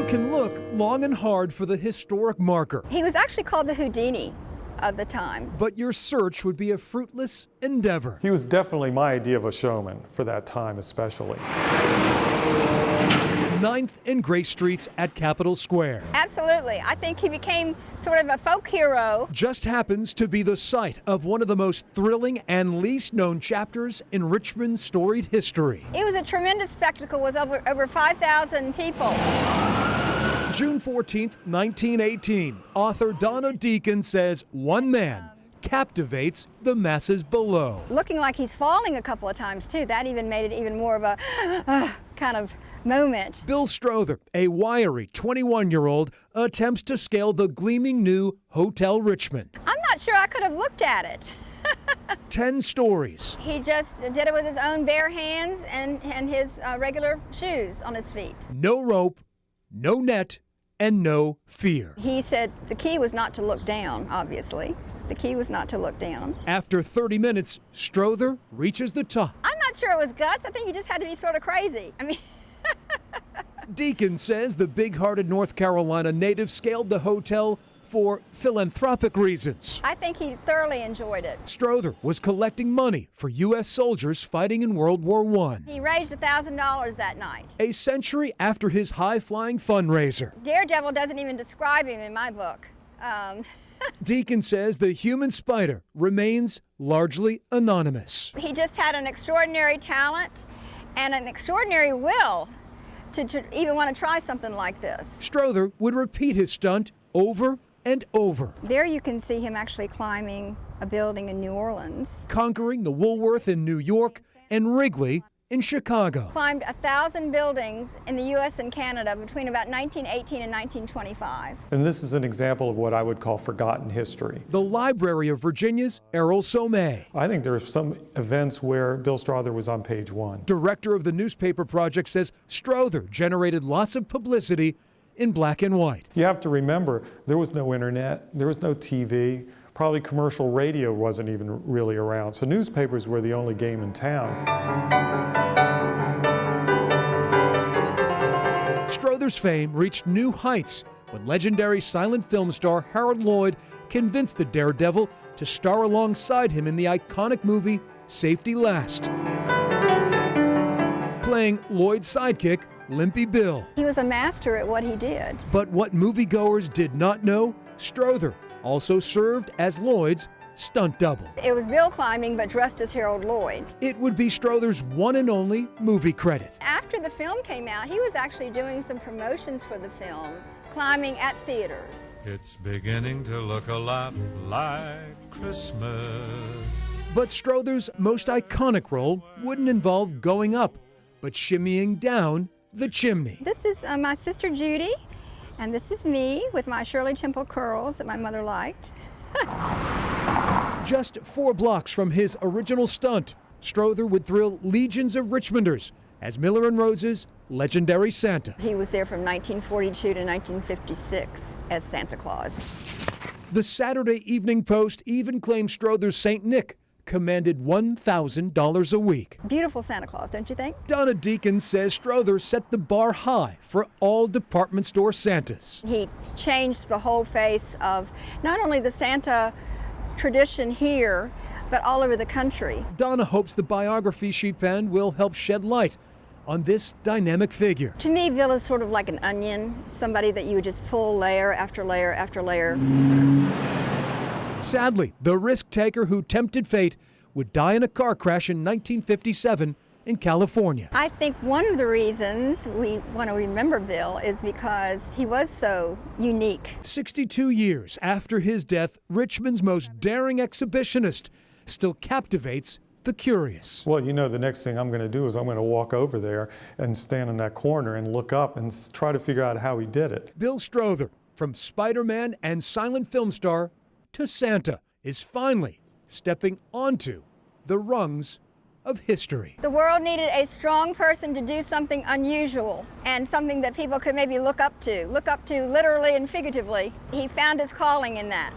can look long and hard for the historic marker. He was actually called the Houdini of the time. But your search would be a fruitless endeavor. He was definitely my idea of a showman for that time especially. 9th and Grace Streets at Capitol Square. Absolutely. I think he became sort of a folk hero. Just happens to be the site of one of the most thrilling and least known chapters in Richmond's storied history. It was a tremendous spectacle with over 5,000 people. June 14th, 1918, author Donna Deacon says one man captivates the masses below. Looking like he's falling a couple of times too. That even made it even more of a kind of moment. Bill Strother, a wiry 21-year-old, attempts to scale the gleaming new Hotel Richmond. I'm not sure I could have looked at it. 10 stories. He just did it with his own bare hands and his regular shoes on his feet. No rope, no net, and no fear. He said the key was not to look down, obviously. The key was not to look down. After 30 minutes, Strother reaches the top. I'm not sure it was guts. I think you just had to be sort of crazy. I mean, Deacon says the big-hearted North Carolina native scaled the hotel for philanthropic reasons. I think he thoroughly enjoyed it. Strother was collecting money for U.S. soldiers fighting in World War I. He raised $1,000 that night. A century after his high-flying fundraiser. Daredevil doesn't even describe him in my book. Deacon says the human spider remains largely anonymous. He just had an extraordinary talent and an extraordinary will to even want to try something like this. Strother would repeat his stunt over and over. There you can see him actually climbing a building in New Orleans. Conquering the Woolworth in New York and Wrigley in Chicago. Climbed 1,000 buildings in the U.S. and Canada between about 1918 and 1925. And this is an example of what I would call forgotten history. The Library of Virginia's Errol Somé. I think there are some events where Bill Strother was on page one. Director of the newspaper project says Strother generated lots of publicity in black and white. You have to remember, there was no internet, there was no TV, probably commercial radio wasn't even really around, so newspapers were the only game in town. Strother's fame reached new heights when legendary silent film star Harold Lloyd convinced the Daredevil to star alongside him in the iconic movie Safety Last, playing Lloyd's sidekick, Limpy Bill. He was a master at what he did. But what moviegoers did not know, Strother also served as Lloyd's stunt double. It was Bill climbing, but dressed as Harold Lloyd. It would be Strother's one and only movie credit. After the film came out, he was actually doing some promotions for the film, climbing at theaters. It's beginning to look a lot like Christmas. But Strother's most iconic role wouldn't involve going up, but shimmying down the chimney. This is my sister Judy, and this is me with my Shirley Temple curls that my mother liked. Just 4 blocks from his original stunt, Strother would thrill legions of Richmonders as Miller & Rose's legendary Santa. He was there from 1942 to 1956 as Santa Claus. The Saturday Evening Post even claimed Strother's St. Nick commanded $1,000 a week. Beautiful Santa Claus, don't you think? Donna Deacon says Strother set the bar high for all department store Santas. He changed the whole face of not only the Santa tradition here, but all over the country. Donna hopes the biography she penned will help shed light on this dynamic figure. To me, Bill is sort of like an onion, somebody that you would just pull layer after layer after layer. Sadly, the risk-taker who tempted fate would die in a car crash in 1957 in California. I think one of the reasons we want to remember Bill is because he was so unique. 62 years after his death, Richmond's most daring exhibitionist still captivates the curious. Well, you know, the next thing I'm going to do is I'm going to walk over there and stand in that corner and look up and try to figure out how he did it. Bill Strother, from Spider-Man and silent film star to Santa, is finally stepping onto the rungs of history. The world needed a strong person to do something unusual and something that people could maybe look up to literally and figuratively. He found his calling in that.